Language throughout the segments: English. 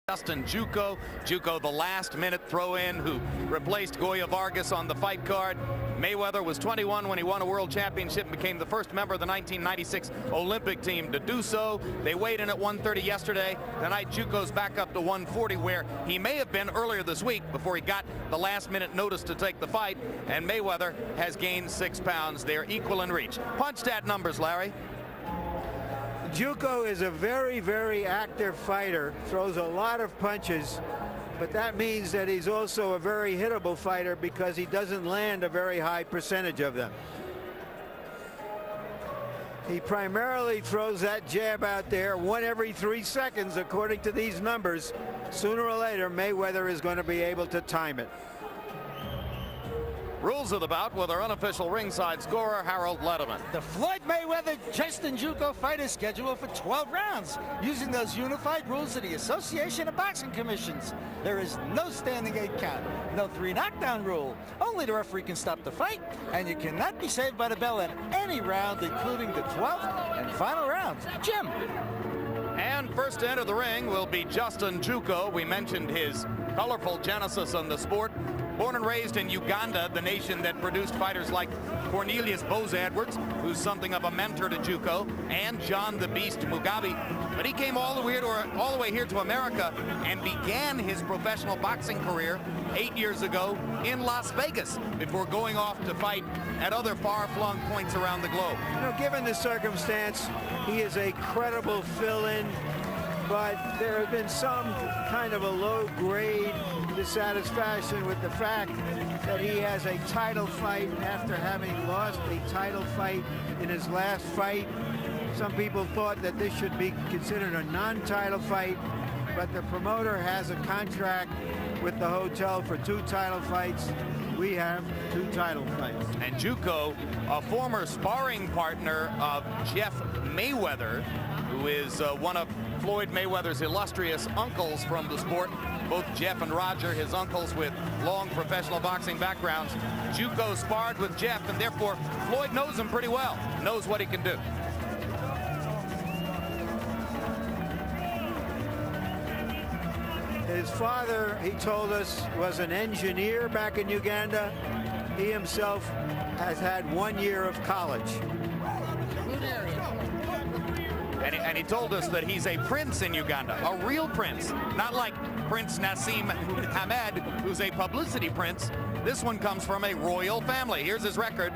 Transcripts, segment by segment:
Justin Juuko. Juuko, the last-minute throw-in who replaced Goya Vargas on the fight card. Mayweather was 21 when he won a world championship and became the first member of the 1996 Olympic team to do so. They weighed in at 130 yesterday. Tonight, Juuko's back up to 140, where he may have been earlier this week before he got the last-minute notice to take the fight. And Mayweather has gained 6 pounds. They're equal in reach. Punch stat numbers, Larry. Juuko is a very, very active fighter, throws a lot of punches, but that means that he's also a very hittable fighter because he doesn't land a very high percentage of them. He primarily throws that jab out there 1 every 3 seconds, according to these numbers. Sooner or later, Mayweather is going to be able to time it. Rules of the bout with our unofficial ringside scorer, Harold Letterman. The Floyd Mayweather Justin Juuko fight is scheduled for 12 rounds, using those unified rules of the Association of Boxing Commissions. There is no standing 8 count, no 3 knockdown rule. Only the referee can stop the fight, and you cannot be saved by the bell at any round, including the 12th and final round. Jim. And first to enter the ring will be Justin Juuko. We mentioned his colorful genesis in the sport. Born and raised in Uganda, the nation that produced fighters like Cornelius Bose Edwards, who's something of a mentor to Juuko, and John the Beast Mugabe. But he came all the way here to America and began his professional boxing career 8 years ago in Las Vegas before going off to fight at other far-flung points around the globe. You know, given the circumstance, he is a credible fill-in, but there has been some kind of a low-grade dissatisfaction with the fact that he has a title fight after having lost a title fight in his last fight. Some people thought that this should be considered a non-title fight, but the promoter has a contract with the hotel for 2 title fights. We have 2 title fights. And Juuko, a former sparring partner of Jeff Mayweather, who is one of Floyd Mayweather's illustrious uncles from the sport. Both Jeff and Roger, his uncles with long professional boxing backgrounds. Juuko sparred with Jeff, and therefore Floyd knows him pretty well, knows what he can do. His father, he told us, was an engineer back in Uganda. He himself has had 1 year of college. And he told us that he's a prince in Uganda, a real prince, not like Prince Nassim Hamed, who's a publicity prince. This one comes from a royal family. Here's his record.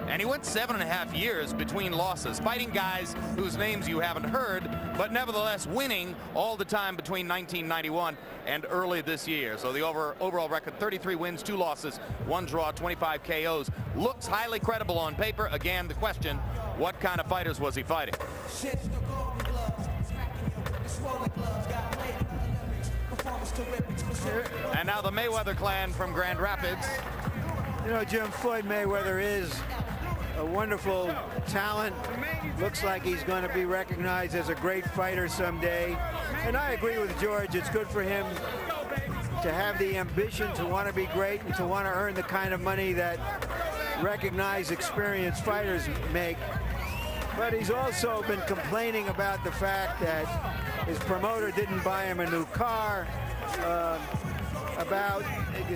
And he went 7.5 years between losses, fighting guys whose names you haven't heard, but nevertheless winning all the time between 1991 and early this year. So the overall record, 33 wins, 2 losses, 1 draw, 25 KOs. Looks highly credible on paper. Again, the question, what kind of fighters was he fighting? And now the Mayweather clan from Grand Rapids. You know, Jim, Floyd Mayweather is a wonderful talent. Looks like he's going to be recognized as a great fighter someday. And I agree with George. It's good for him to have the ambition to want to be great and to want to earn the kind of money that recognized, experienced fighters make. But he's also been complaining about the fact that his promoter didn't buy him a new car, about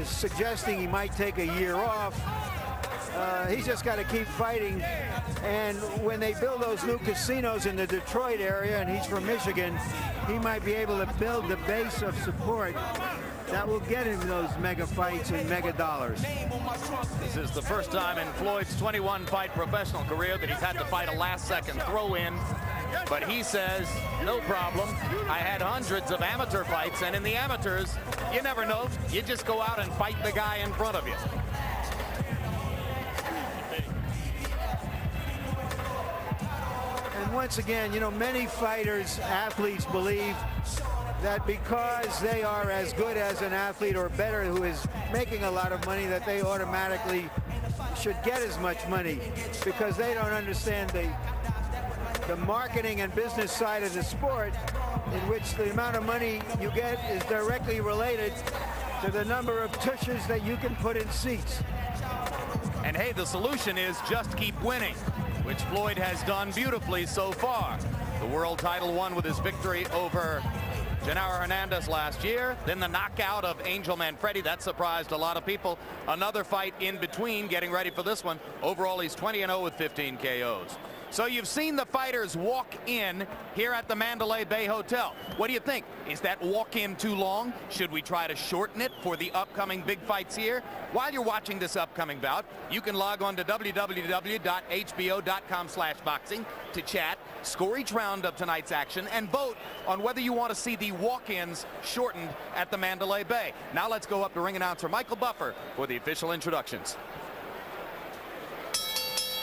suggesting he might take a year off. He's just got to keep fighting. And when they build those new casinos in the Detroit area, and he's from Michigan, he might be able to build the base of support that will get him those mega fights and mega dollars. This is the first time in Floyd's 21-fight professional career that he's had to fight a last-second throw-in. But he says, no problem. I had hundreds of amateur fights, and in the amateurs, you never know. You just go out and fight the guy in front of you. And once again, you know, many fighters, athletes believe that because they are as good as an athlete or better who is making a lot of money, that they automatically should get as much money, because they don't understand the marketing and business side of the sport, in which the amount of money you get is directly related to the number of tushes that you can put in seats. And hey, the solution is just keep winning, which Floyd has done beautifully so far. The world title won with his victory over Genaro Hernandez last year, then the knockout of Angel Manfredi. That surprised a lot of people. Another fight in between, getting ready for this one. Overall, he's 20-0 with 15 KOs. So you've seen the fighters walk in here at the Mandalay Bay Hotel. What do you think? Is that walk-in too long? Should we try to shorten it for the upcoming big fights here? While you're watching this upcoming bout, you can log on to www.hbo.com/boxing to chat, score each round of tonight's action, and vote on whether you want to see the walk-ins shortened at the Mandalay Bay. Now let's go up to ring announcer Michael Buffer for the official introductions.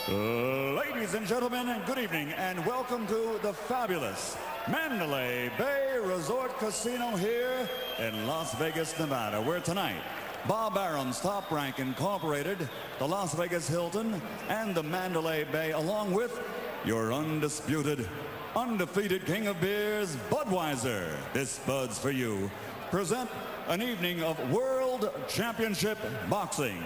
Ladies and gentlemen, good evening and welcome to the fabulous Mandalay Bay Resort Casino here in Las Vegas, Nevada, where tonight Bob Arum's Top Rank Incorporated, the Las Vegas Hilton, and the Mandalay Bay, along with your undisputed, undefeated king of beers, Budweiser, this Bud's for you, present an evening of World Championship Boxing,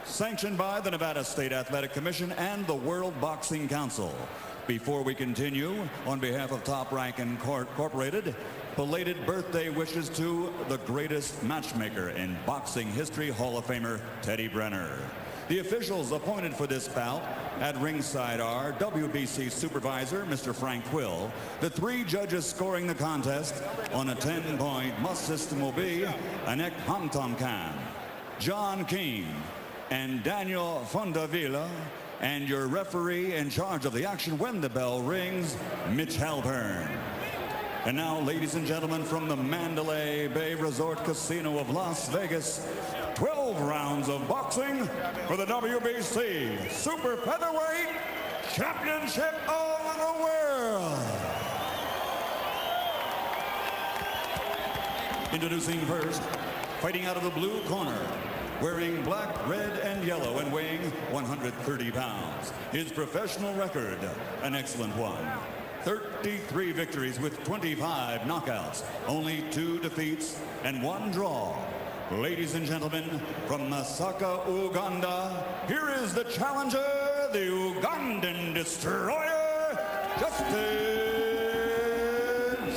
sanctioned by the Nevada State Athletic Commission and the World Boxing Council. Before we continue, on behalf of Top Rank Incorporated, belated birthday wishes to the greatest matchmaker in boxing history, Hall of Famer Teddy Brenner. The officials appointed for this bout at ringside are WBC Supervisor Mr. Frank Quill. The three judges scoring the contest on a 10-point must system will be Anek Hamtamkan, John King, and Daniel Fondavilla, and your referee in charge of the action when the bell rings, Mitch Halpern. And now, ladies and gentlemen, from the Mandalay Bay Resort Casino of Las Vegas, 12 rounds of boxing for the WBC Super Featherweight Championship of the World. Introducing first, fighting out of the blue corner, wearing black, red, and yellow and weighing 130 pounds. His professional record, an excellent one. 33 victories with 25 knockouts, only 2 defeats and 1 draw. Ladies and gentlemen, from Masaka, Uganda, here is the challenger, the Ugandan destroyer, Justin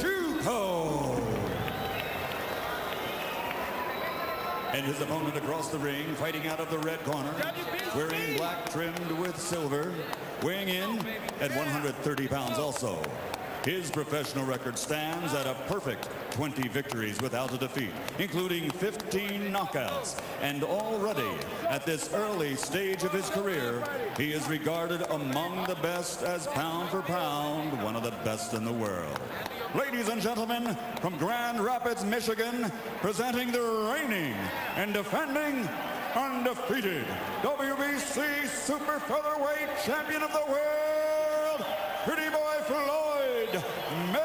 Juuko. And his opponent across the ring, fighting out of the red corner, wearing black trimmed with silver, weighing in at 130 pounds also. His professional record stands at a perfect 20 victories without a defeat, including 15 knockouts. And already, at this early stage of his career, he is regarded among the best as pound for pound, one of the best in the world. Ladies and gentlemen, from Grand Rapids, Michigan, presenting the reigning and defending undefeated WBC Super Featherweight Champion of the World, pretty boy Floyd Mayweather.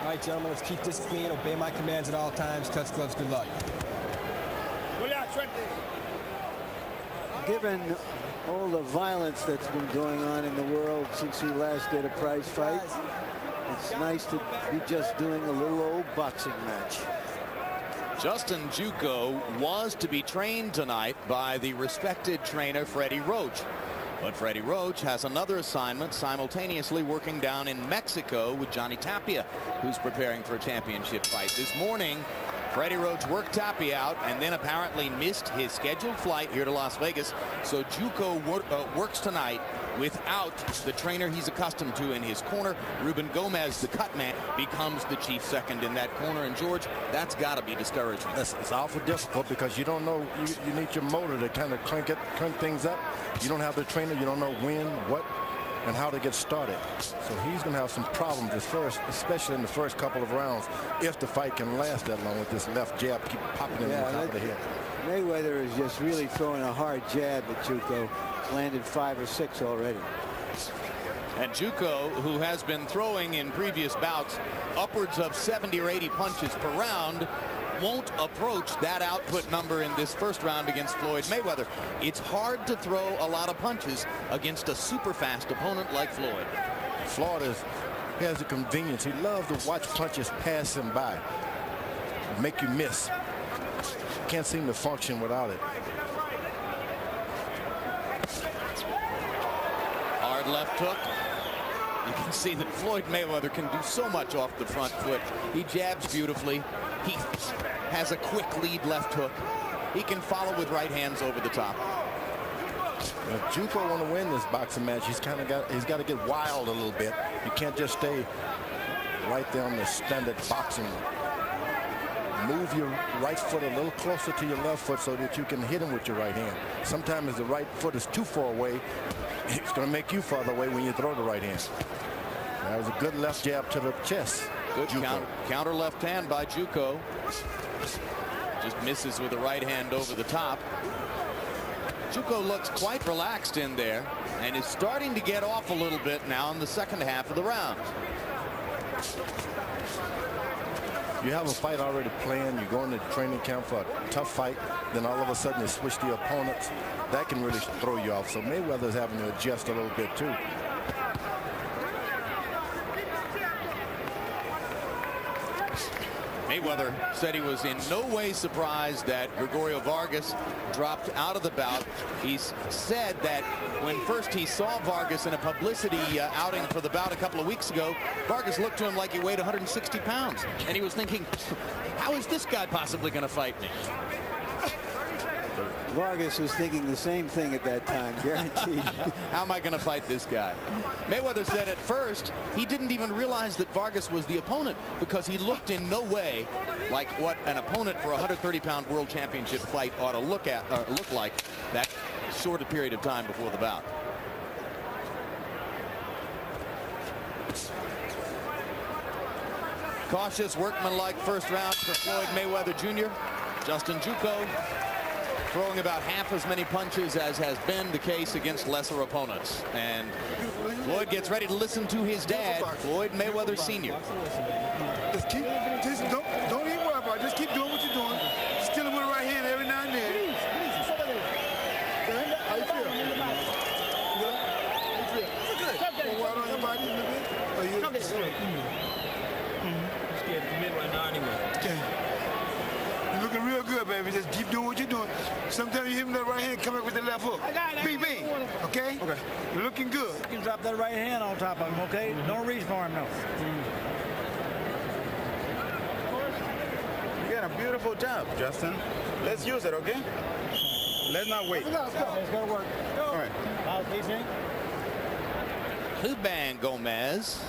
All right, gentlemen, let's keep discipline, obey my commands at all times, touch gloves, good luck. Given all the violence that's been going on in the world since he last did a prize fight, it's nice to be just doing a little old boxing match. Justin Juuko was to be trained tonight by the respected trainer Freddie Roach. But Freddie Roach has another assignment, simultaneously working down in Mexico with Johnny Tapia, who's preparing for a championship fight. This morning, Freddie Roach worked Tapia out and then apparently missed his scheduled flight here to Las Vegas. So Juuko works tonight without the trainer he's accustomed to in his corner. Ruben Gomez, the cut man, becomes the chief second in that corner. And George, that's got to be discouraging. It's awful difficult because you don't know, you need your motor to kind of crank things up. You don't have the trainer, you don't know when, what, and how to get started. So he's going to have some problems at first, especially in the first couple of rounds, if the fight can last that long with this left jab keep popping in the top of the head. Mayweather is just really throwing a hard jab at Juuko. Landed 5 or 6 already. And Juuko, who has been throwing in previous bouts upwards of 70 or 80 punches per round, won't approach that output number in this first round against Floyd Mayweather. It's hard to throw a lot of punches against a super fast opponent like Floyd. Floyd has the convenience. He loves to watch punches pass him by, make you miss. Can't seem to function without it. undercard left hook. You can see that Floyd Mayweather can do so much off the front foot. He jabs beautifully. He has a quick lead left hook. He can follow with right hands over the top. If Juuko want to win this boxing match, he's got to get wild a little bit. You can't just stay right there on the standard boxing. Move your right foot a little closer to your left foot so that you can hit him with your right hand. Sometimes the right foot is too far away. It's going to make you farther away when you throw the right hand. That was a good left jab to the chest. Good counter left hand by Juuko. Just misses with the right hand over the top. Juuko looks quite relaxed in there and is starting to get off a little bit now in the second half of the round. You have a fight already planned. You go into training camp for a tough fight. Then all of a sudden you switch the opponents. That can really throw you off. So Mayweather's having to adjust a little bit too. Mayweather said he was in no way surprised that Gregorio Vargas dropped out of the bout. He said that when first he saw Vargas in a publicity outing for the bout a couple of weeks ago, Vargas looked to him like he weighed 160 pounds. And he was thinking, how is this guy possibly going to fight me? Vargas was thinking the same thing at that time, guaranteed. How am I going to fight this guy? Mayweather said at first he didn't even realize that Vargas was the opponent because he looked in no way like what an opponent for a 130-pound world championship fight ought to look like that short a period of time before the bout. Cautious, workmanlike first round for Floyd Mayweather Jr. Justin Juuko throwing about half as many punches as has been the case against lesser opponents. And Floyd gets ready to listen to his dad, Floyd Mayweather Sr. Don't even worry about it. Just keep doing what you're doing. Just kill him with the right hand every now and then. How you feel? Good. Water on your body a little bit? Or you scared to commit right now anyway. Okay. You're looking real good, baby. Just keep doing what you're doing. Sometimes you hit him with the right hand, come back with the left hook. Bing, bing. Okay? Okay. You're looking good. You can drop that right hand on top of him, okay? Don't reach for him, no. You got a beautiful job, Justin. Let's use it, okay? Let's not wait. Let's go. It's going to work. Go. All right. Ruben Gomez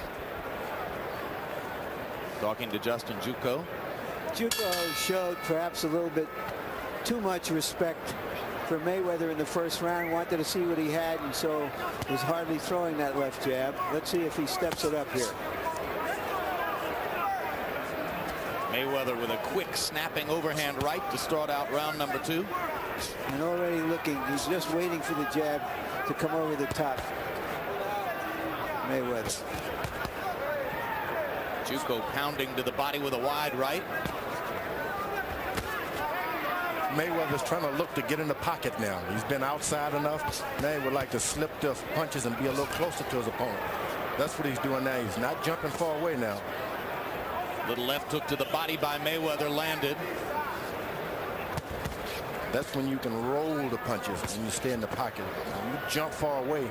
talking to Justin Juuko. Juuko showed perhaps a little bit too much respect for Mayweather in the first round. Wanted to see what he had, and so was hardly throwing that left jab. Let's see if he steps it up here. Mayweather with a quick snapping overhand right to start out round number 2. And already looking, he's just waiting for the jab to come over the top. Mayweather. Juuko pounding to the body with a wide right. Mayweather's trying to look to get in the pocket now. He's been outside enough. Now he would like to slip the punches and be a little closer to his opponent. That's what he's doing now. He's not jumping far away now. Little left hook to the body by Mayweather landed. That's when you can roll the punches and you stay in the pocket. When you jump far away,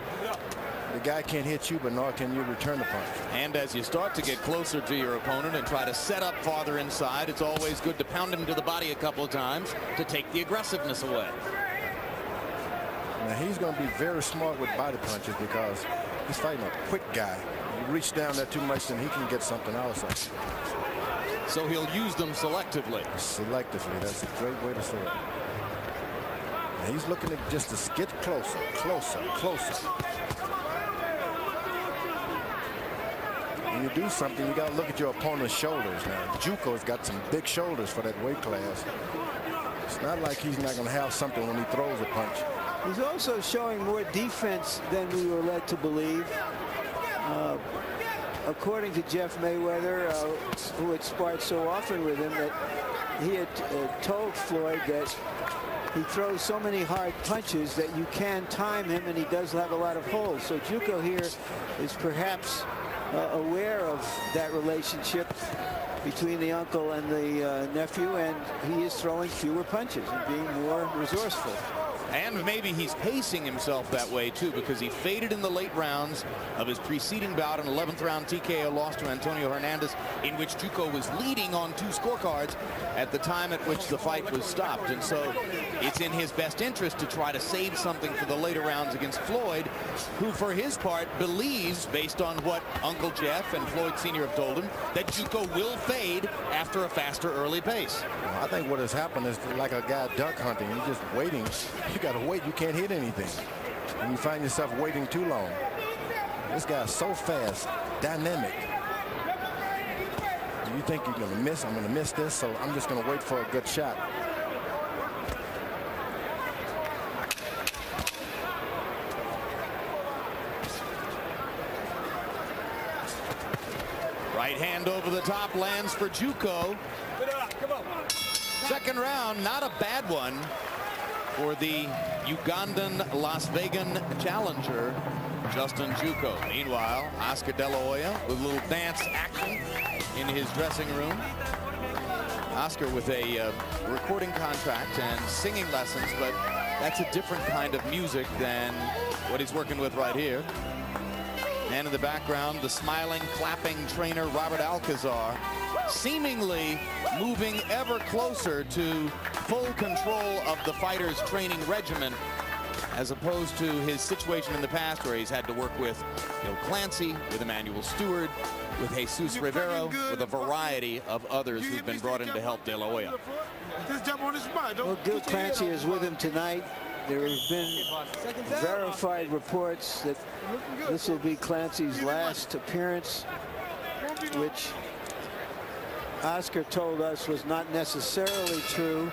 the guy can't hit you, but nor can you return the punch. And as you start to get closer to your opponent and try to set up farther inside, it's always good to pound him to the body a couple of times to take the aggressiveness away. Now he's going to be very smart with body punches because he's fighting a quick guy. You reach down there too much, then he can get something else. So he'll use them selectively. Selectively, that's a great way to say it. Now he's looking at just to get closer, closer, closer. When you do something, you got to look at your opponent's shoulders. Now, Juuko's got some big shoulders for that weight class. It's not like he's not going to have something when he throws a punch. He's also showing more defense than we were led to believe. According to Jeff Mayweather, who had sparred so often with him, that he had told Floyd that he throws so many hard punches that you can time him, and he does have a lot of holes. So Juuko here is perhaps aware of that relationship between the uncle and the nephew, and he is throwing fewer punches and being more resourceful. And maybe he's pacing himself that way too, because he faded in the late rounds of his preceding bout, an 11th round TKO loss to Antonio Hernandez, in which Juuko was leading on 2 scorecards at the time at which the fight was stopped. And so it's in his best interest to try to save something for the later rounds against Floyd, who for his part believes, based on what Uncle Jeff and Floyd Sr. have told him, that Juuko will fade after a faster early pace. I think what has happened is like a guy duck hunting. You're just waiting. You got to wait. You can't hit anything. And you find yourself waiting too long. This guy's so fast, dynamic. You think you're going to miss? I'm going to miss this, so I'm just going to wait for a good shot. Right hand over the top lands for Juuko. Second round, not a bad one for the Ugandan Las Vegan challenger, Justin Juuko. Meanwhile, Oscar De La Hoya with a little dance action in his dressing room. Oscar with a recording contract and singing lessons, but that's a different kind of music than what he's working with right here. And in the background, the smiling, clapping trainer, Robert Alcazar, seemingly moving ever closer to full control of the fighter's training regimen, as opposed to his situation in the past where he's had to work with Bill Clancy, with Emmanuel Stewart, with Jesus Rivero, with a variety of others who've been brought in to help De La Hoya. Just jump on the spot. Well, Bill Clancy is with him tonight. There have been verified reports that this will be Clancy's last appearance, which Oscar told us was not necessarily true.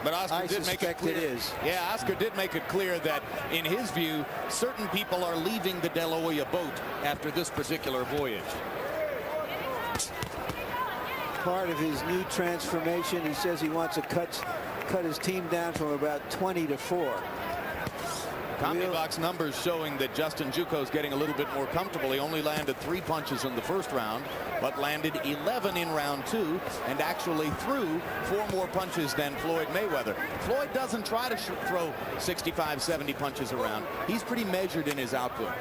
But Oscar did make it clear. It is. Yeah, Oscar did make it clear that, in his view, certain people are leaving the De La Hoya boat after this particular voyage. Part of his new transformation, he says he wants to cut his team down from about 20 to 4. CompuBox numbers showing that Justin Juuko is getting a little bit more comfortable. He only landed 3 punches in the first round, but landed 11 in round 2, and actually threw 4 more punches than Floyd Mayweather. Floyd doesn't try to throw 65, 70 punches around. He's pretty measured in his output.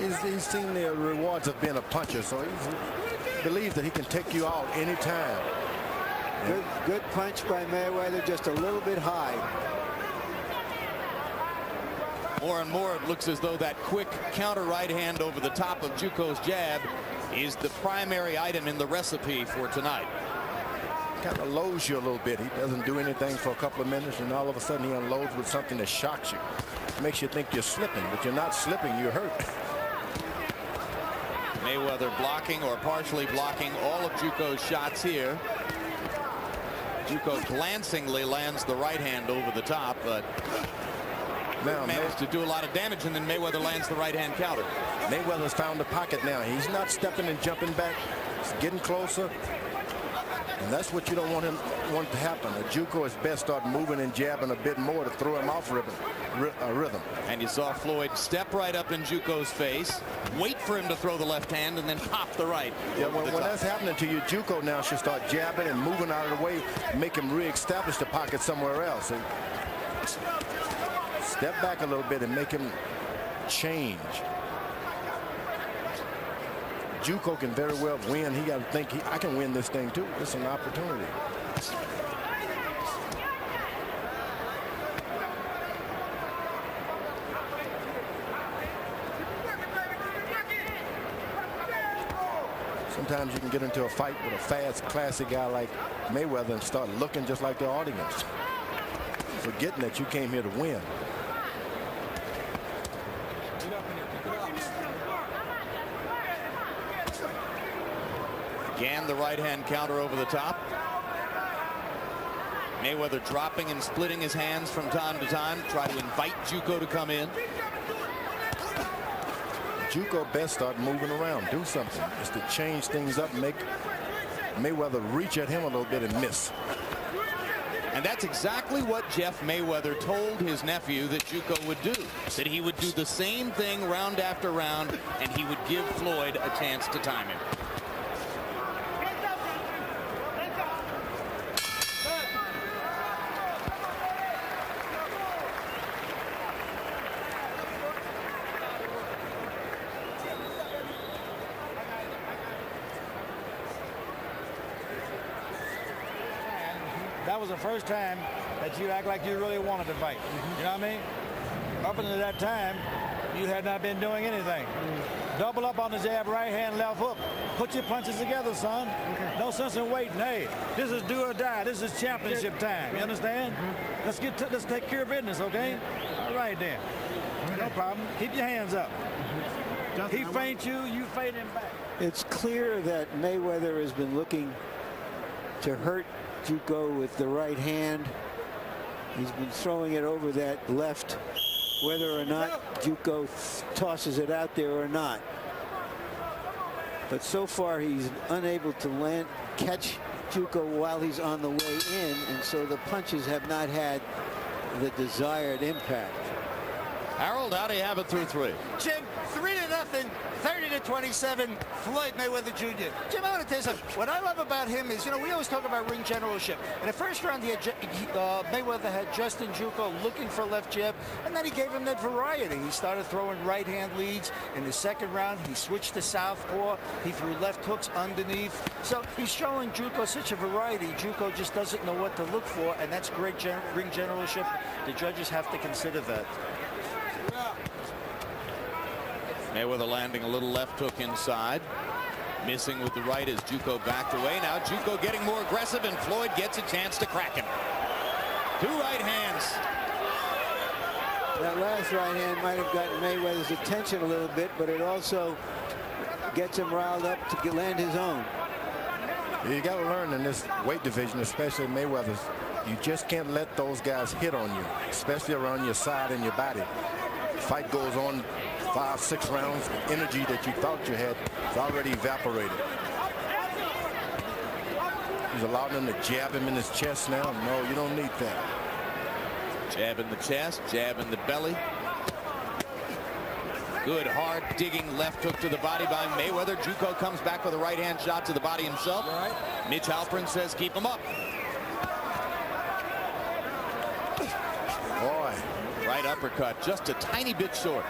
He's seen the rewards of being a puncher, so he believes that he can take you out anytime. Good punch by Mayweather, just a little bit high. More and more, it looks as though that quick counter right hand over the top of Juuko's jab is the primary item in the recipe for tonight. Kind of loads you a little bit. He doesn't do anything for a couple of minutes, and all of a sudden he unloads with something that shocks you. Makes you think you're slipping, but you're not slipping, you're hurt. Mayweather blocking or partially blocking all of Juuko's shots here. Juuko glancingly lands the right hand over the top, but now managed to do a lot of damage, and then Mayweather lands the right hand counter. Mayweather's found the pocket now. He's not stepping and jumping back. He's getting closer. And that's what you don't want to happen. Juuko is best start moving and jabbing a bit more to throw him off rhythm. And you saw Floyd step right up in Juuko's face, wait for him to throw the left hand, and then pop the right. Yeah, when that's happening to you, Juuko now should start jabbing and moving out of the way, make him reestablish the pocket somewhere else. And step back a little bit and make him change. Juuko can very well win. He got to think, I can win this thing too. It's an opportunity. Sometimes you can get into a fight with a fast, classy guy like Mayweather and start looking just like the audience, forgetting that you came here to win. Again, the right hand counter over the top. Mayweather dropping and splitting his hands from time to time, try to invite Juuko to come in. Juuko best start moving around, do something, just to change things up, make Mayweather reach at him a little bit and miss. And that's exactly what Jeff Mayweather told his nephew that Juuko would do, that he would do the same thing round after round, and he would give Floyd a chance to time him. was the first time that you act like you really wanted to fight. You know what I mean? Up until that time, you had not been doing anything. Double up on the jab, right hand, left hook. Put your punches together, son. No sense in waiting. Hey, this is do or die. This is championship time. You understand? Let's take care of business, okay? All right then. No problem. Keep your hands up. He feints you, you feint him back. It's clear that Mayweather has been looking to hurt Juuko with the right hand. He's been throwing it over that left, whether or not Juuko tosses it out there or not. But so far he's unable to catch Juuko while he's on the way in, and so the punches have not had the desired impact. Harold, how do you have it through 3? Jim, 3-0, 30-27, Floyd Mayweather Jr. Jim, I want to tell you something. What I love about him is, you know, we always talk about ring generalship. In the first round, Mayweather had Justin Juuko looking for left jab, and then he gave him that variety. He started throwing right-hand leads. In the second round, he switched to southpaw. He threw left hooks underneath. So he's showing Juuko such a variety. Juuko just doesn't know what to look for, and that's great ring generalship. The judges have to consider that. Mayweather landing a little left hook inside. Missing with the right as Juuko backed away. Now Juuko getting more aggressive, and Floyd gets a chance to crack him. 2 right hands. That last right hand might have gotten Mayweather's attention a little bit, but it also gets him riled up to land his own. You got to learn in this weight division, especially Mayweather's, you just can't let those guys hit on you, especially around your side and your body. The fight goes on 5-6 rounds. Energy that you thought you had is already evaporated. He's allowing them to jab him in his chest now. No, you don't need that. Jab in the chest, jab in the belly. Good hard digging left hook to the body by Mayweather. Juuko comes back with a right hand shot to the body himself. Right. Mitch Halpern says keep him up. Boy. Right uppercut, just a tiny bit short.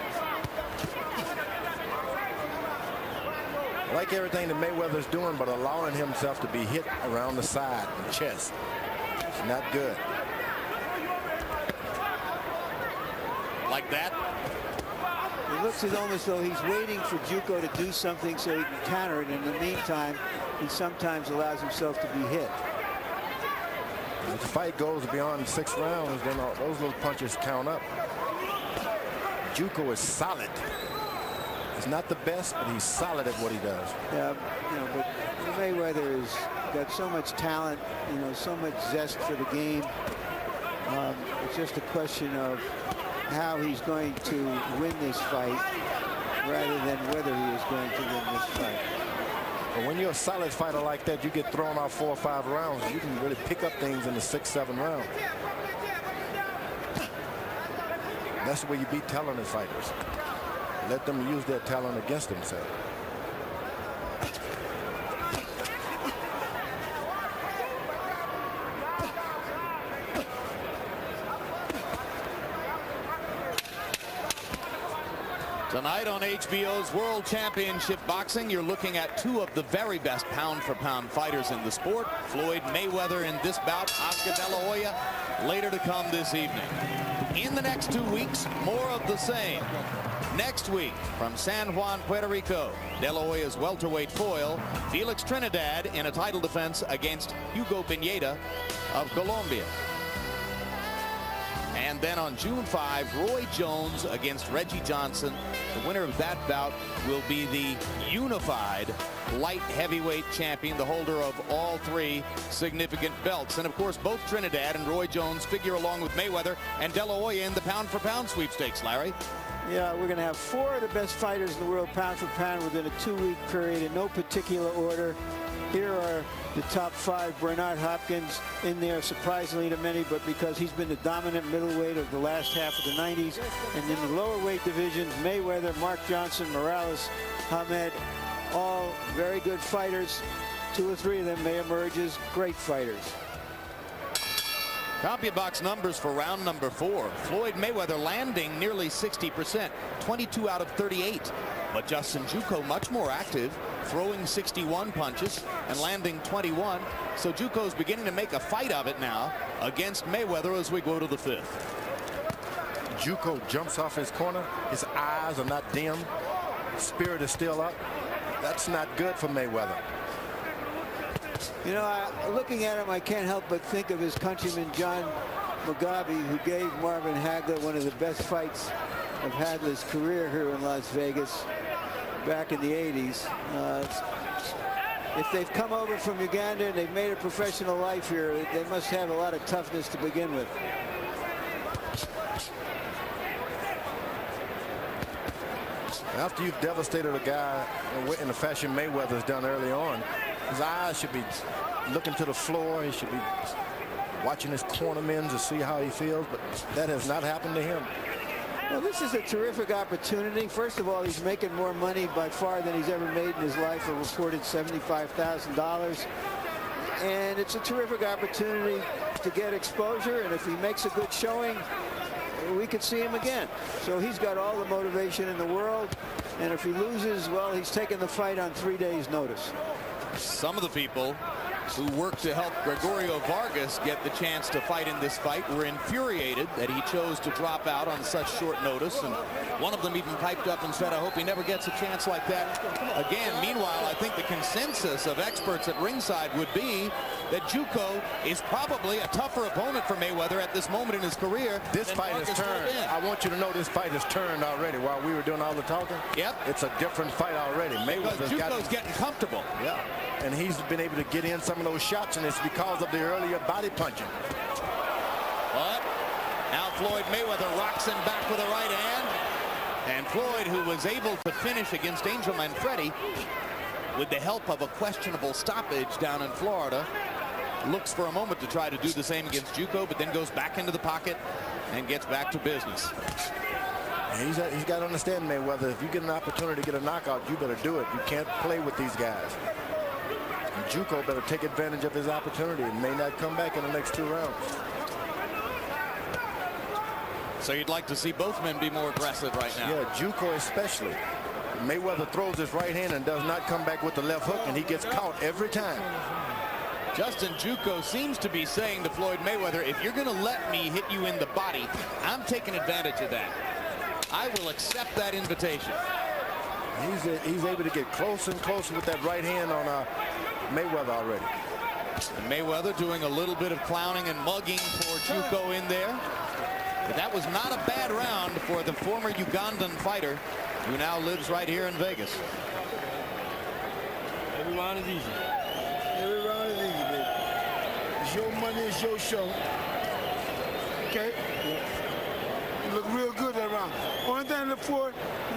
I like everything that Mayweather's doing, but allowing himself to be hit around the side and chest. It's not good. Like that. It looks as almost though he's waiting for Juuko to do something so he can counter it. In the meantime, he sometimes allows himself to be hit. If the fight goes beyond 6 rounds, then those little punches count up. Juuko is solid. He's not the best, but he's solid at what he does. Yeah, you know, but Mayweather has got so much talent, you know, so much zest for the game. It's just a question of how he's going to win this fight rather than whether he is going to win this fight. But when you're a solid fighter like that, you get thrown out 4 or 5 rounds. You can really pick up things in the 6-7 round. That's the way you beat talented fighters. Let them use their talent against themselves. Tonight on HBO's World Championship Boxing, you're looking at 2 of the very best pound-for-pound fighters in the sport. Floyd Mayweather in this bout, Oscar De La Hoya later to come this evening. In the next 2 weeks, more of the same. Next week, from San Juan, Puerto Rico, De La Hoya's welterweight foil, Felix Trinidad, in a title defense against Hugo Pineda of Colombia. And then on June 5, Roy Jones against Reggie Johnson. The winner of that bout will be the unified light heavyweight champion, the holder of all 3 significant belts. And of course, both Trinidad and Roy Jones figure along with Mayweather and De La Hoya in the pound-for-pound sweepstakes, Larry. Yeah, we're going to have 4 of the best fighters in the world pound for pound within a 2-week period in no particular order. Here are the top 5. Bernard Hopkins in there, surprisingly to many, but because he's been the dominant middleweight of the last half of the 90s. And in the lower weight divisions, Mayweather, Mark Johnson, Morales, Hamed, all very good fighters. 2 or 3 of them may emerge as great fighters. CompuBox numbers for round number 4. Floyd Mayweather landing nearly 60%, 22 out of 38. But Justin Juuko much more active, throwing 61 punches and landing 21. So Juuko's beginning to make a fight of it now against Mayweather as we go to the 5th. Juuko jumps off his corner. His eyes are not dim. Spirit is still up. That's not good for Mayweather. You know, looking at him, I can't help but think of his countryman John Mugabe, who gave Marvin Hagler one of the best fights of Hagler's career here in Las Vegas back in the 80s. If they've come over from Uganda and they've made a professional life here, they must have a lot of toughness to begin with. After you've devastated a guy in the fashion Mayweather's done early on, his eyes should be looking to the floor. He should be watching his cornermen to see how he feels, but that has not happened to him. Well, this is a terrific opportunity. First of all, he's making more money by far than he's ever made in his life, a reported $75,000. And it's a terrific opportunity to get exposure, and if he makes a good showing, we could see him again. So he's got all the motivation in the world, and if he loses, well, he's taking the fight on 3 days' notice. Some of the people who worked to help Gregorio Vargas get the chance to fight in this fight were infuriated that he chose to drop out on such short notice, and one of them even piped up and said, I hope he never gets a chance like that again. Meanwhile, I think the consensus of experts at ringside would be that Juuko is probably a tougher opponent for Mayweather at this moment in his career. This fight has turned. I want you to know this fight has turned already. While we were doing all the talking, yep, it's a different fight already. Juuko's getting comfortable. Yeah, and he's been able to get in some of those shots, and it's because of the earlier body punching. But now Floyd Mayweather rocks him back with a right hand, and Floyd, who was able to finish against Angel Manfredi with the help of a questionable stoppage down in Florida, looks for a moment to try to do the same against Juuko, but then goes back into the pocket and gets back to business. He's got to understand, Mayweather, if you get an opportunity to get a knockout, you better do it. You can't play with these guys. And Juuko better take advantage of his opportunity and may not come back in the next 2 rounds. So you'd like to see both men be more aggressive right now? Yeah, Juuko especially. Mayweather throws his right hand and does not come back with the left hook, and he gets caught every time. Justin Juuko seems to be saying to Floyd Mayweather, if you're going to let me hit you in the body, I'm taking advantage of that. I will accept that invitation. He's able to get closer and closer with that right hand on Mayweather already. And Mayweather doing a little bit of clowning and mugging for Juuko in there. But that was not a bad round for the former Ugandan fighter who now lives right here in Vegas. Every round is easy. Every round is easy, baby. It's your money, it's your show. Okay? You look real good that round. Only thing I look for,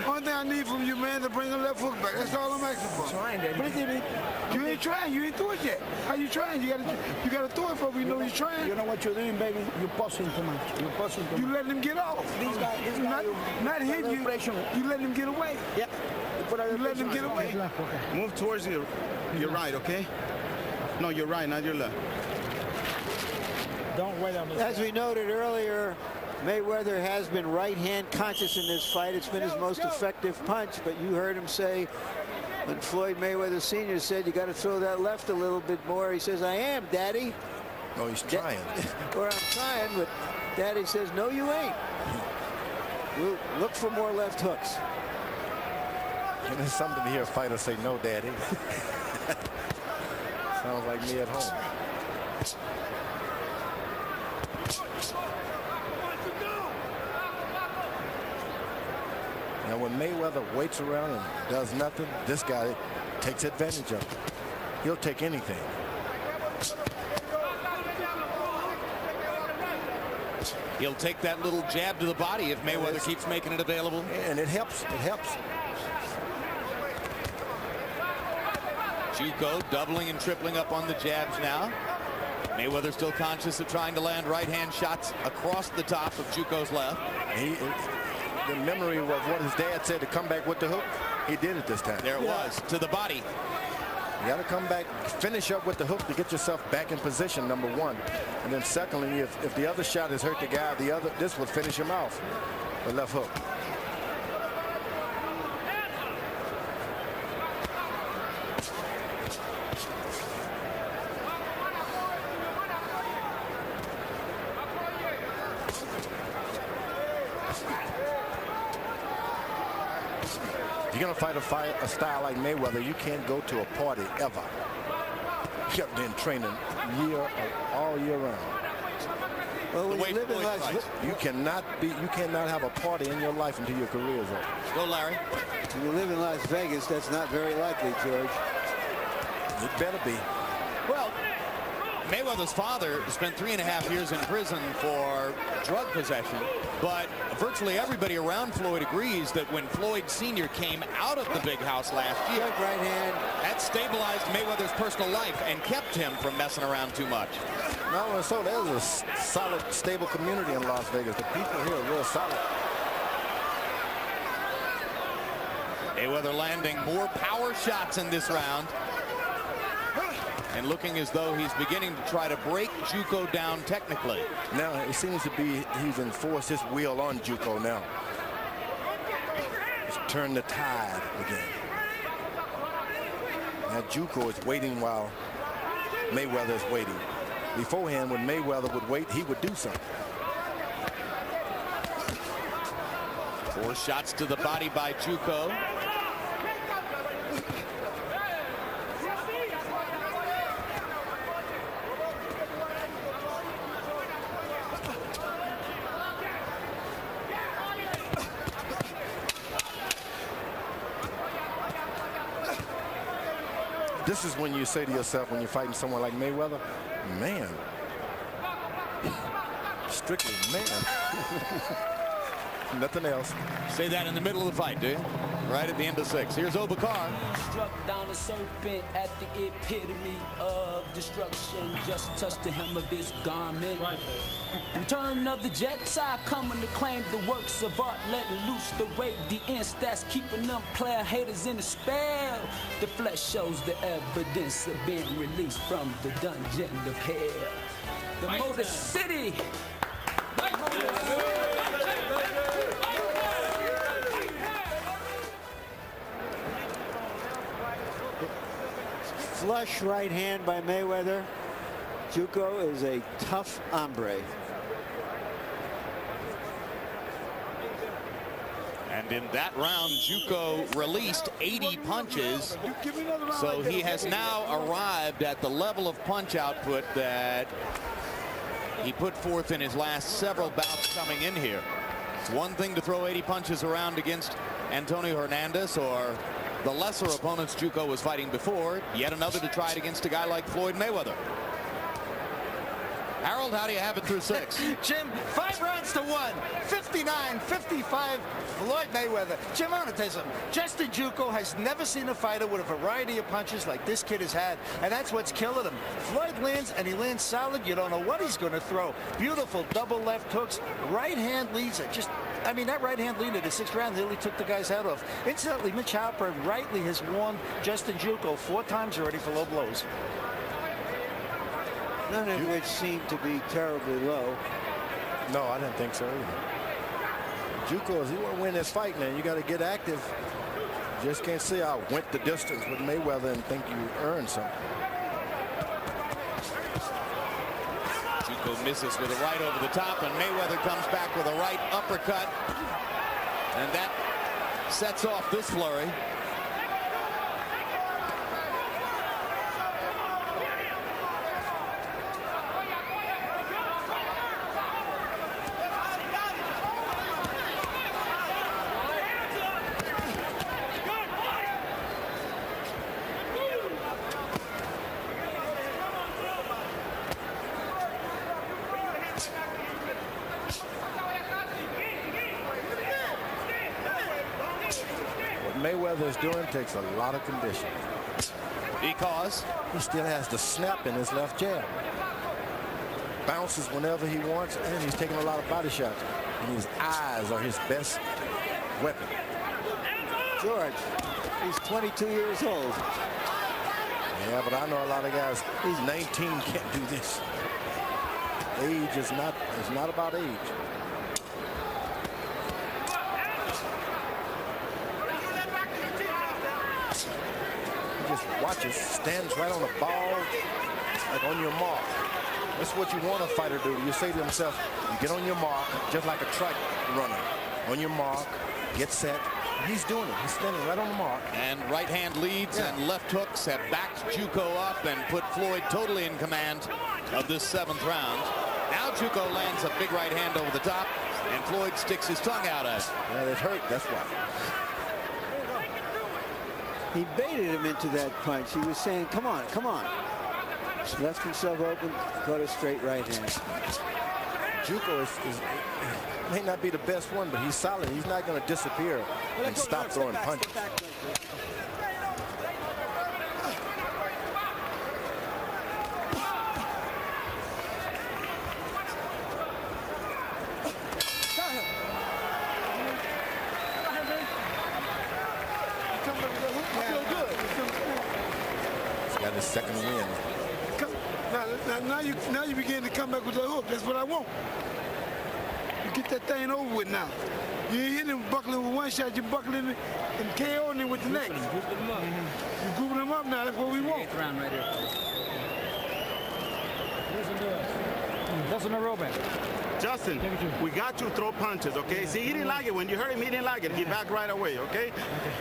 only thing I need from you, man, to bring a left hook back. That's all I'm asking for. Trying, Daddy. You ain't trying. You ain't through it yet. How you trying? You gotta throw it for we know you're trying. You know what you're doing, baby? You're pushing too much. You're pushing too much. You letting him get off. This guy not hit you. You letting him get away. Yep. You letting him get away. Move towards your right, okay? No, your right, not your left. Don't wait on this. As we noted earlier, Mayweather has been right hand conscious in this fight. It's been his most effective punch, but you heard him say when Floyd Mayweather Sr. said you got to throw that left a little bit more, he says, I am, Daddy. Oh, he's trying. Or I'm trying, but Daddy says, no, you ain't. We'll look for more left hooks. And it's something to hear a fighter say, no, Daddy. Sounds like me at home. Now, when Mayweather waits around and does nothing, this guy takes advantage of it. He'll take anything. He'll take that little jab to the body if Mayweather keeps making it available. And it helps. It helps. Juuko doubling and tripling up on the jabs now. Mayweather still conscious of trying to land right-hand shots across the top of Juuko's left. The memory of what his dad said to come back with the hook, he did it this time. There it was, to the body. You got to come back, finish up with the hook to get yourself back in position, number one. And then secondly, if the other shot has hurt the guy, this will finish him off. The left hook. If you're going to fight a style like Mayweather, you can't go to a party ever. You've been training all year round. Well, when you live in you cannot have a party in your life until your career is over. Go, Larry. When you live in Las Vegas, that's not very likely, George. It better be. Well, Mayweather's father spent 3.5 years in prison for drug possession, but virtually everybody around Floyd agrees that when Floyd Sr. came out of the big house last year, Right hand. that stabilized Mayweather's personal life and kept him from messing around too much. No, so there's a solid, stable community in Las Vegas. The people here are real solid. Mayweather landing more power shots in this round, and looking as though he's beginning to try to break Juuko down technically. Now it seems to be he's enforced his will on Juuko now. He's turned the tide again. Now Juuko is waiting while Mayweather is waiting. Beforehand, when Mayweather would wait, he would do something. 4 shots to the body by Juuko. This is when you say to yourself, when you're fighting someone like Mayweather, man, strictly man. Nothing else. Say that in the middle of the fight, do you? Right at the end of 6. Here's Oba Carr. Struck down a serpent at the epitome of destruction. Just touched the hem of his garment. Return of the Jets, I coming to claim the works of art, letting loose the radiance that's keeping them player haters in the spell. The flesh shows the evidence of being released from the dungeon of hell. The Motor City. Flush right hand by Mayweather. Juuko is a tough hombre. And in that round, Juuko released 80 punches. So he has now arrived at the level of punch output that he put forth in his last several bouts coming in here. It's one thing to throw 80 punches around against Antonio Hernandez or the lesser opponents Juuko was fighting before. Yet another to try it against a guy like Floyd Mayweather. Harold, how do you have it through 6? Jim, 5 rounds to 1. 59-55, Floyd Mayweather. Jim, I want to tell you something. Justin Juuko has never seen a fighter with a variety of punches like this kid has had, and that's what's killing him. Floyd lands, and he lands solid. You don't know what he's going to throw. Beautiful double left hooks. Right hand leads it. I mean, that right hand lead in the 6th round nearly took the guy's head off. Incidentally, Mitch Halpern rightly has warned Justin Juuko 4 times already for low blows. None of which seemed to be terribly low. No, I didn't think so either. Juuko, if you want to win this fight, man, you got to get active. You just can't say I went the distance with Mayweather and think you earned something. Juuko misses with a right over the top, and Mayweather comes back with a right uppercut. And that sets off this flurry. Mayweather is doing takes a lot of conditioning. Because he still has the snap in his left jab. Bounces whenever he wants, and he's taking a lot of body shots. And his eyes are his best weapon. George, he's 22 years old. Yeah, but I know a lot of guys. He's 19, can't do this. Age is not about age. He just watches, stands right on the ball, like on your mark. That's what you want a fighter to do. You say to himself, you get on your mark, just like a track runner. On your mark, get set. He's doing it. He's standing right on the mark. And right hand leads and left hooks have backed Juuko up and put Floyd totally in command of this 7th round. Now Juuko lands a big right hand over the top, and Floyd sticks his tongue out at it. Yeah, it hurt. That's why. He baited him into that punch. He was saying, come on, come on. Left himself open, got a straight right hand. Juuko may not be the best one, but he's solid. He's not going to disappear and stop throwing punches. He's got his 2nd win. Now you begin to come back with the hook. That's what I want. You get that thing over with now. You ain't hitting him buckling with one shot. You're buckling it and KOing him with the next. You're grouping him up now. That's what we want. Round right here. Listen to Robin. Justin, we got to throw punches, okay? See, he didn't like it. When you hurt him, he didn't like it. He backed right away, okay?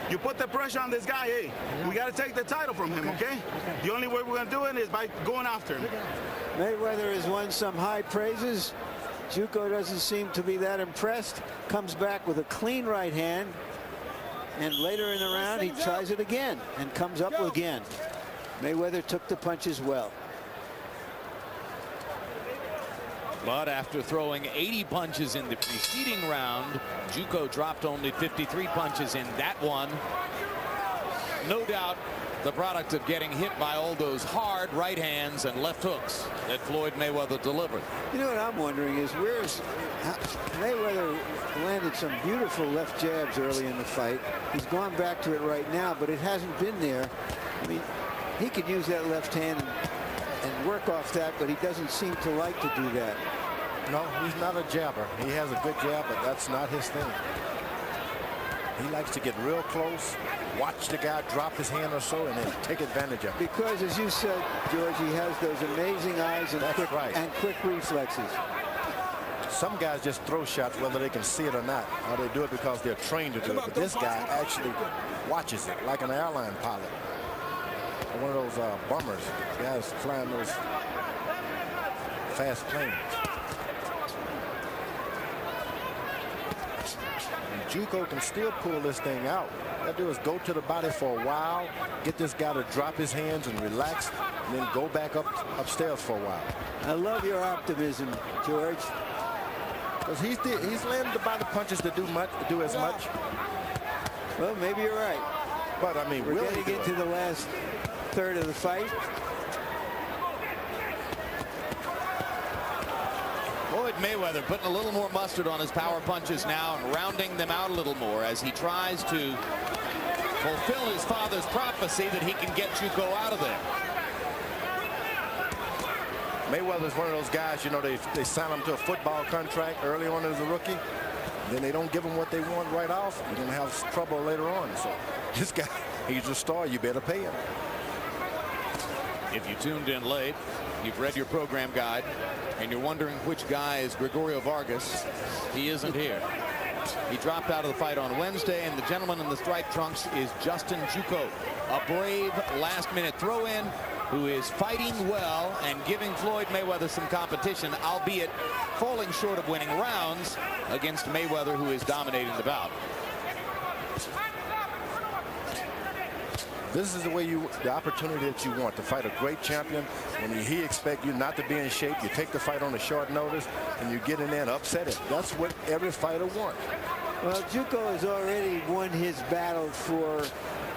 You put the pressure on this guy, hey, we got to take the title from him, okay? The only way we're going to do it is by going after him. Mayweather has won some high praises. Juuko doesn't seem to be that impressed. Comes back with a clean right hand. And later in the round, he tries it again and comes up again. Mayweather took the punches well. But after throwing 80 punches in the preceding round, Juuko dropped only 53 punches in that one. No doubt the product of getting hit by all those hard right hands and left hooks that Floyd Mayweather delivered. You know what I'm wondering is Mayweather landed some beautiful left jabs early in the fight. He's gone back to it right now, but it hasn't been there. I mean, he could use that left hand and work off that, but he doesn't seem to like to do that. No, he's not a jabber. He has a good jab, but that's not his thing. He likes to get real close, watch the guy drop his hand or so, and then take advantage of it. Because, as you said, George, he has those amazing eyes and quick reflexes. Some guys just throw shots whether they can see it or not, or they do it because they're trained to do it. But this guy actually watches it like an airline pilot. Or one of those bombers, guys flying those fast planes. And Juuko can still pull this thing out. All you do is go to the body for a while, get this guy to drop his hands and relax, and then go back upstairs for a while. I love your optimism, George. Because he's landed the body punches to do as much. Well, maybe you're right. But I mean, we're getting into the last third of the fight. Floyd Mayweather putting a little more mustard on his power punches now and rounding them out a little more as he tries to fulfill his father's prophecy that he can get Juuko out of there. Mayweather's one of those guys, you know, they sign him to a football contract early on as a rookie. Then they don't give him what they want right off. You're going to have trouble later on. So this guy, he's a star. You better pay him. If you tuned in late, you've read your program guide, and you're wondering which guy is Gregorio Vargas, he isn't here. He dropped out of the fight on Wednesday, and the gentleman in the striped trunks is Justin Juuko, a brave last-minute throw-in who is fighting well and giving Floyd Mayweather some competition, albeit falling short of winning rounds against Mayweather, who is dominating the bout. This is the opportunity that you want to fight a great champion. When he expects you not to be in shape, you take the fight on a short notice, and you get in there and upset it. That's what every fighter wants. Well, Juuko has already won his battle for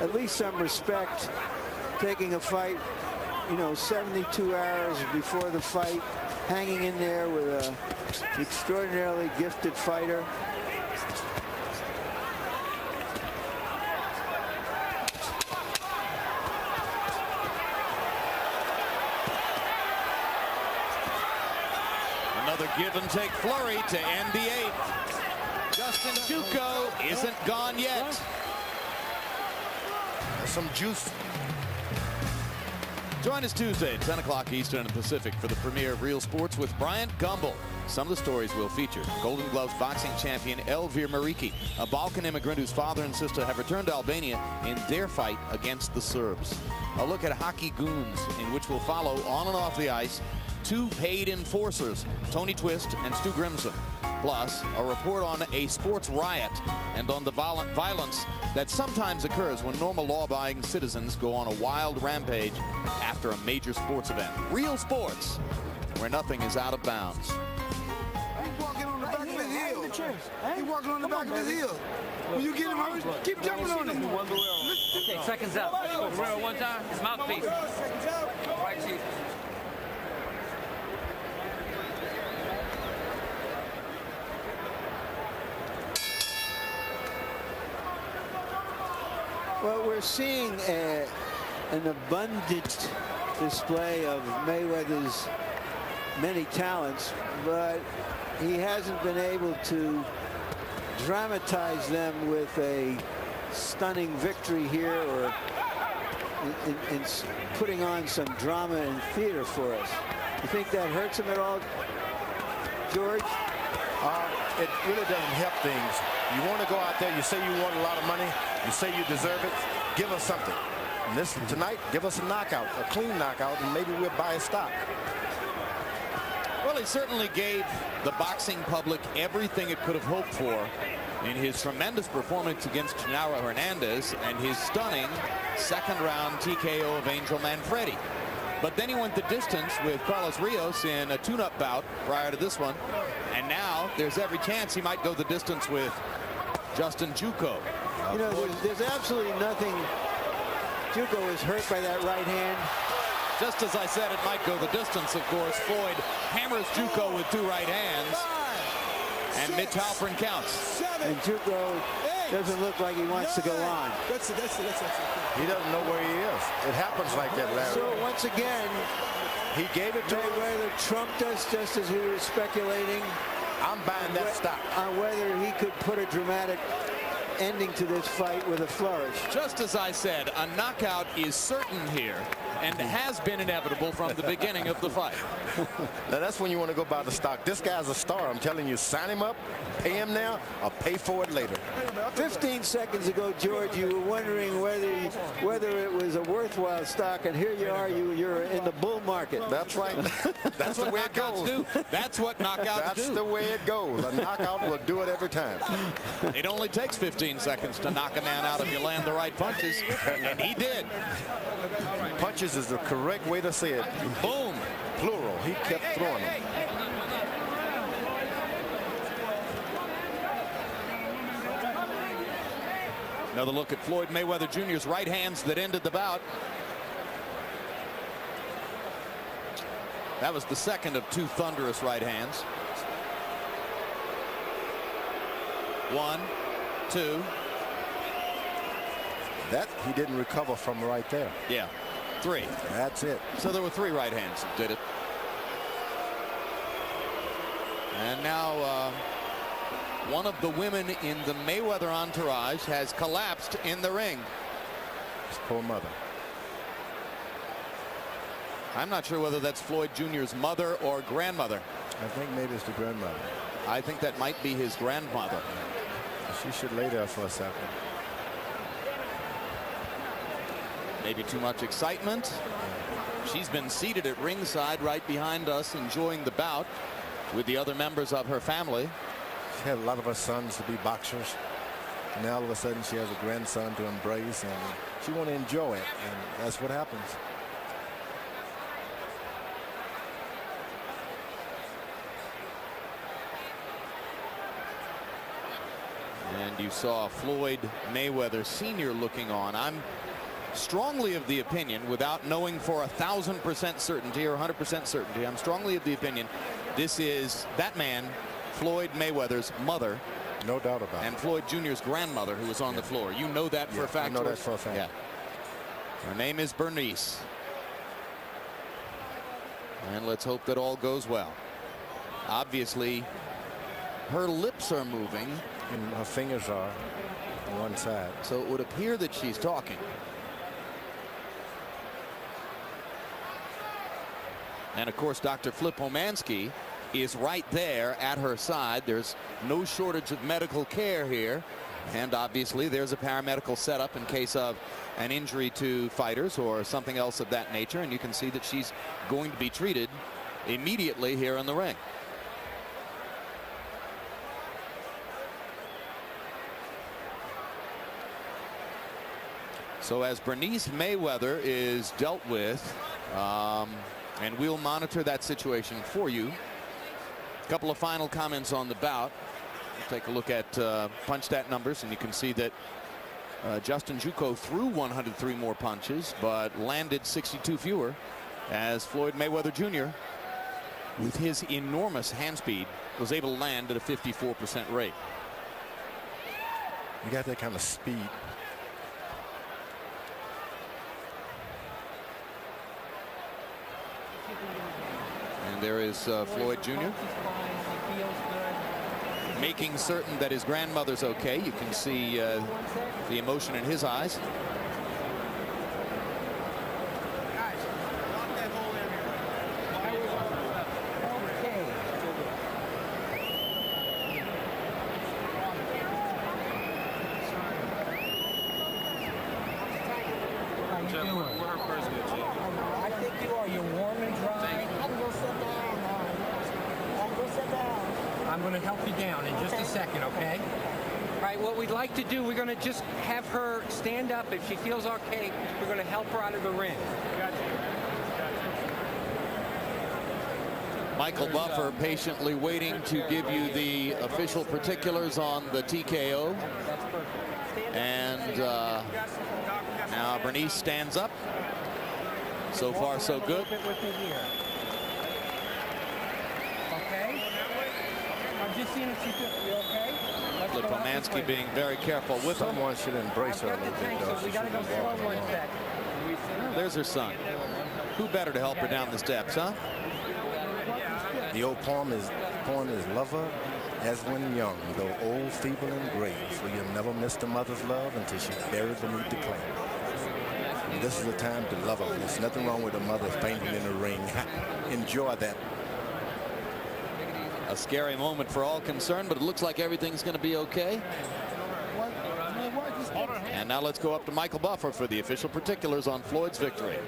at least some respect, taking a fight, you know, 72 hours before the fight, hanging in there with an extraordinarily gifted fighter. give and take flurry to end the 8th. Justin Juuko isn't gone yet. There's some juice. Join us Tuesday at 10 o'clock Eastern and Pacific for the premiere of Real Sports with Bryant Gumbel. Some of the stories we'll feature: Golden Gloves boxing champion Elvir Mariki, a Balkan immigrant whose father and sister have returned to Albania in their fight against the Serbs. A look at Hockey Goons, in which we'll follow on and off the ice 2 paid enforcers, Tony Twist and Stu Grimson. Plus, a report on a sports riot and on the violence that sometimes occurs when normal law-abiding citizens go on a wild rampage after a major sports event. Real Sports, where nothing is out of bounds. He's walking on the back of his heel. He's walking on the back of his heel. When you get him hurt, keep jumping on him. Okay, seconds out. Guerrero one time. His mouthpiece. Right cheek. Well, we're seeing an abundant display of Mayweather's many talents, but he hasn't been able to dramatize them with a stunning victory here, or in putting on some drama and theater for us. You think that hurts him at all, George? It really doesn't help things. You want to go out there, you say you want a lot of money, you say you deserve it, give us something. And this tonight, give us a knockout, a clean knockout, and maybe we'll buy a stock. Well, he certainly gave the boxing public everything it could have hoped for in his tremendous performance against Genaro Hernandez and his stunning second-round TKO of Angel Manfredi. But then he went the distance with Carlos Rios in a tune-up bout prior to this one. And now there's every chance he might go the distance with Justin Juuko. You know, there's absolutely nothing. Juuko was hurt by that right hand. Just as I said, it might go the distance, of course. Floyd hammers Juuko with 2 right hands. And Mitch Halpern counts. And Juuko doesn't look like he wants to go on. That's it. He doesn't know where he is. It happens like that, Larry. So once again, he gave it to Mayweather trumped us, just as we were speculating. I'm buying that stock. On whether he could put a dramatic ending to this fight with a flourish. Just as I said, a knockout is certain here and has been inevitable from the beginning of the fight. Now that's when you want to go buy the stock. This guy's a star. I'm telling you, sign him up, pay him now, or pay for it later. 15 seconds ago, George, you were wondering whether it was a worthwhile stock, and here you are, you're in the bull market. That's right. That's the way it goes. That's what knockouts do. That's the way it goes. A knockout will do it every time. It only takes 15 seconds to knock a man out if you land the right punches, and he did. Punches is the correct way to say it. Boom. Plural. He kept throwing them. Another look at Floyd Mayweather Jr.'s right hands that ended the bout. That was the second of 2 thunderous right hands. 1, 2. That he didn't recover from right there. Yeah. 3. That's it. So there were 3 right hands that did it. And now one of the women in the Mayweather entourage has collapsed in the ring. His poor mother. I'm not sure whether that's Floyd Jr.'s mother or grandmother. I think maybe it's the grandmother. I think that might be his grandmother. She should lay there for a second. Maybe too much excitement. She's been seated at ringside right behind us, enjoying the bout with the other members of her family. She had a lot of her sons to be boxers. And now all of a sudden she has a grandson to embrace, and she want to enjoy it, and that's what happens. And you saw Floyd Mayweather Sr. looking on. I'm strongly of the opinion, without knowing for 1,000% certainty or 100% certainty, I'm strongly of the opinion this is that man, Floyd Mayweather's mother. No doubt about it. And Floyd Jr.'s grandmother, who was on the floor. You know that for a fact? I know that for a fact. Yeah. Her name is Bernice. And let's hope that all goes well. Obviously, her lips are moving. And her fingers are on one side. So it would appear that she's talking. And of course, Dr. Flip Homansky is right there at her side. There's no shortage of medical care here. And obviously, there's a paramedical setup in case of an injury to fighters or something else of that nature. And you can see that she's going to be treated immediately here in the ring. So as Bernice Mayweather is dealt with, and we'll monitor that situation for you. A couple of final comments on the bout. We'll take a look at punch stat numbers, and you can see that Justin Juuko threw 103 more punches, but landed 62 fewer, as Floyd Mayweather Jr., with his enormous hand speed, was able to land at a 54% rate. You got that kind of speed. And there is Floyd Jr. making certain that his grandmother's okay. You can see the emotion in his eyes. I think you are. You're warm and dry. I can go sit down. I can go sit down. I'm going to help you down in just a second, okay? All right, what we'd like to do, we're going to just have her stand up. If she feels okay, we're going to help her out of the ring. Michael Buffer patiently waiting to give you the official particulars on the TKO. And now Bernice stands up. So far, so good. Okay? I'm just seeing if she's okay. Flip Homansky being very careful with her. Someone should embrace her a little bit, though. We got to go slow one sec. There's her son. Who better to help her down the steps, huh? The old poem is love her as when young, though old, feeble, and gray. For you'll never miss the mother's love until she's buried beneath the clay. And this is the time to love her. There's nothing wrong with a mother fainting in the ring. Enjoy that. A scary moment for all concerned, but it looks like everything's going to be okay. And now let's go up to Michael Buffer for the official particulars on Floyd's victory.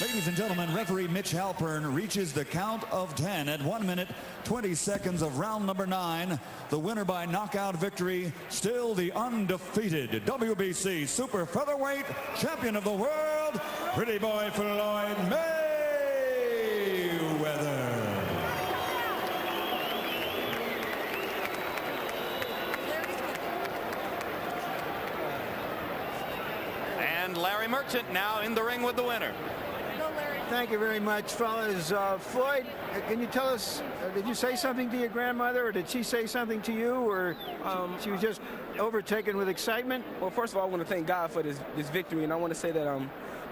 Ladies and gentlemen, referee Mitch Halpern reaches the count of 10 at 1 minute, 20 seconds of round number 9. The winner by knockout victory, still the undefeated WBC super featherweight champion of the world, Pretty Boy Floyd Mayweather. And Larry Merchant now in the ring with the winner. Thank you very much, fellas. Floyd, can you tell us, did you say something to your grandmother, or did she say something to you, or she was just overtaken with excitement? Well, first of all, I want to thank God for this victory, and I want to say that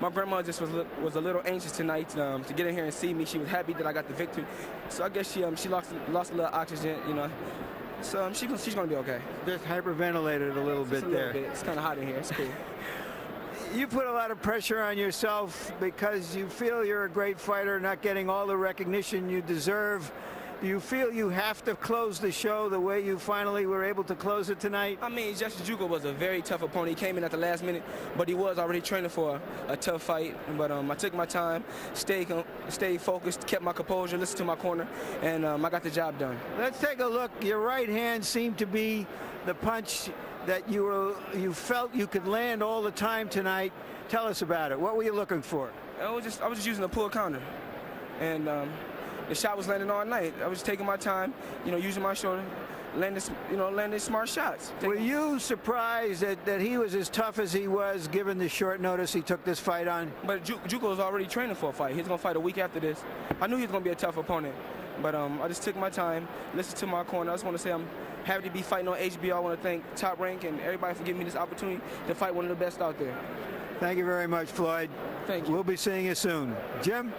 my grandma just was a little anxious tonight to get in here and see me. She was happy that I got the victory, so I guess she lost a little oxygen, you know. So she's gonna be okay. Just hyperventilated a little bit there. It's kind of hot in here. It's cool. You put a lot of pressure on yourself because you feel you're a great fighter, not getting all the recognition you deserve. Do you feel you have to close the show the way you finally were able to close it tonight? I mean, Justin Juuko was a very tough opponent. He came in at the last minute, but he was already training for a tough fight. But I took my time, stayed focused, kept my composure, listened to my corner, and I got the job done. Let's take a look. Your right hand seemed to be the punch that you felt you could land all the time tonight. Tell us about it. What were you looking for? I was just using a pull counter, and the shot was landing all night. I was just taking my time, using my shoulder, landing smart shots. Were you surprised that he was as tough as he was, given the short notice he took this fight on? But Juuko was already training for a fight. He's gonna fight a week after this. I knew he was gonna be a tough opponent, but I just took my time, listened to my corner. I just want to say I'm happy to be fighting on HBO. I want to thank Top Rank and everybody for giving me this opportunity to fight one of the best out there. Thank you very much, Floyd. Thank you. We'll be seeing you soon. Jim?